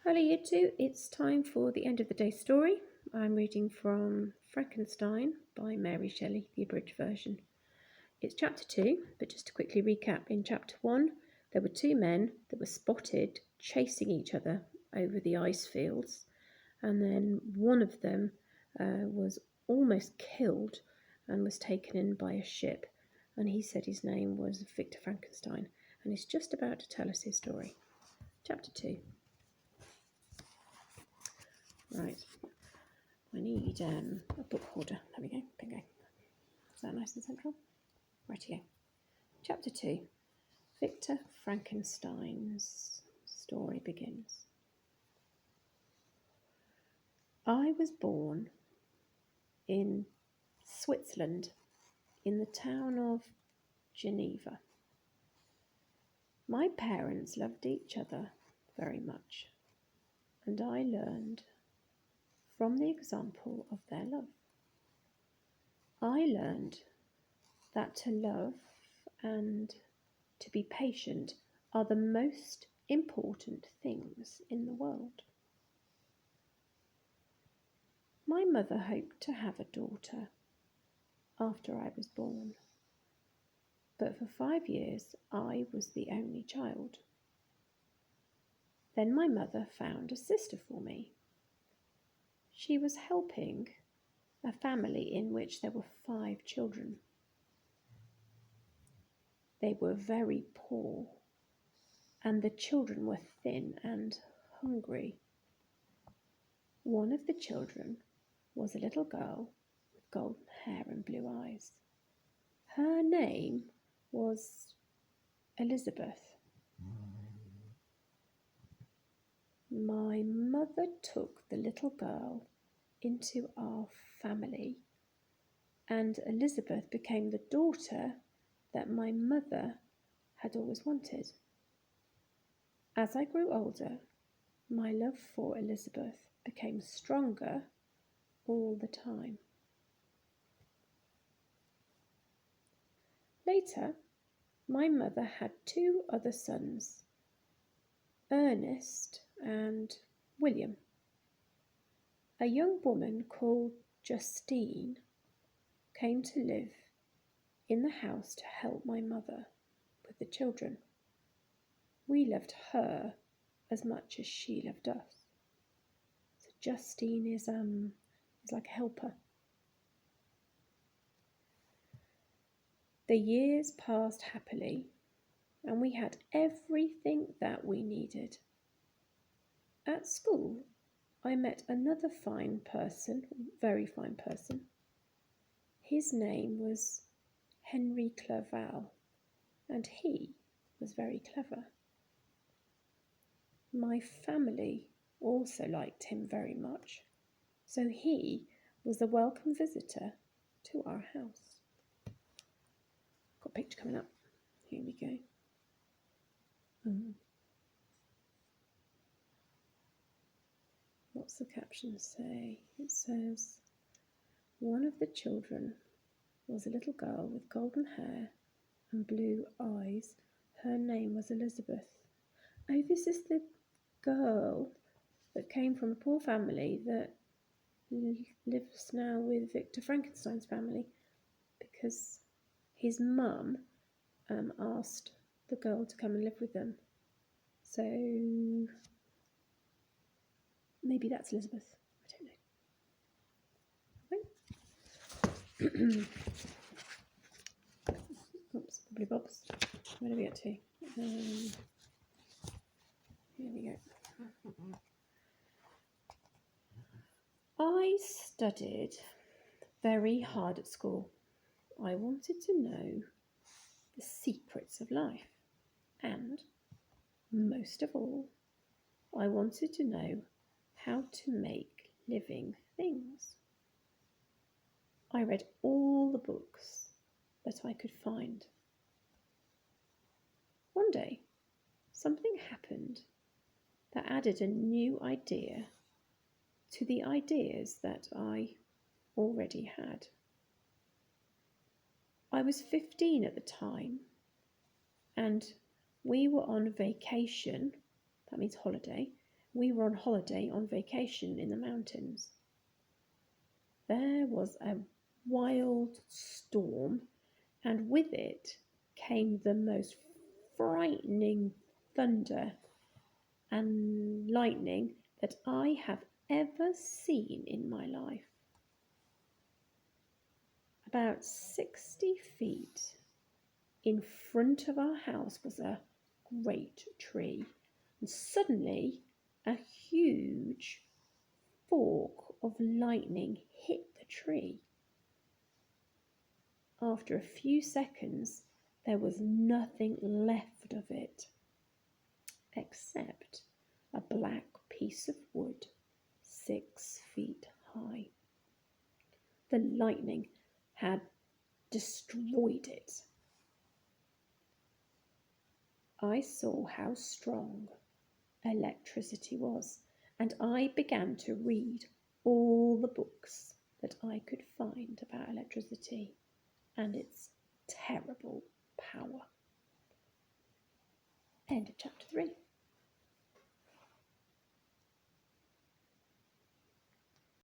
Hello, you two. It's time for the end of the day story. I'm reading from Frankenstein by Mary Shelley, the abridged version. It's chapter 2, but just to quickly recap, in chapter 1, there were two men that were spotted chasing each other over the ice fields, and then one of them was almost killed and was taken in by a ship, and he said his name was Victor Frankenstein, and he's just about to tell us his story. Chapter 2. Right, I need a book holder. There we go, bingo. Is that nice and central? Rightio. Chapter 2. Victor Frankenstein's story begins. I was born in Switzerland, in the town of Geneva. My parents loved each other very much, and I learned from the example of their love. I learned that to love and to be patient are the most important things in the world. My mother hoped to have a daughter after I was born, but for 5 years I was the only child. Then my mother found a sister for me. She was helping a family in which there were 5 children. They were very poor, and the children were thin and hungry. One of the children was a little girl with golden hair and blue eyes. Her name was Elizabeth. My mother took the little girl into our family, and Elizabeth became the daughter that my mother had always wanted. As I grew older, my love for Elizabeth became stronger all the time. Later, my mother had 2 other sons, Ernest and William. A young woman called Justine came to live in the house to help my mother with the children. We loved her as much as she loved us. So Justine is like a helper. The years passed happily, and we had everything that we needed. At school, I met another fine person, very fine person. His name was Henry Clerval, and he was very clever. My family also liked him very much, so he was a welcome visitor to our house. Got a picture coming up. Here we go. What's the caption say? It says, one of the children was a little girl with golden hair and blue eyes. Her name was Elizabeth. Oh, this is the girl that came from a poor family that lives now with Victor Frankenstein's family, because his mum asked the girl to come and live with them. So maybe that's Elizabeth. I don't know. Oops, probably bobs. Where do we get to? Here we go. I studied very hard at school. I wanted to know the secrets of life, and most of all, I wanted to know how to make living things. I read all the books that I could find. One day, something happened that added a new idea to the ideas that I already had. I was 15 at the time, and we were on vacation, that means holiday, we were on holiday on vacation in the mountains. There was a wild storm, and with it came the most frightening thunder and lightning that I have ever seen in my life. About 60 feet in front of our house was a great tree, and suddenly a huge fork of lightning hit the tree. After a few seconds, there was nothing left of it except a black piece of wood 6 feet high. The lightning had destroyed it. I saw how strong electricity was, and I began to read all the books that I could find about electricity and its terrible power. End of chapter 3.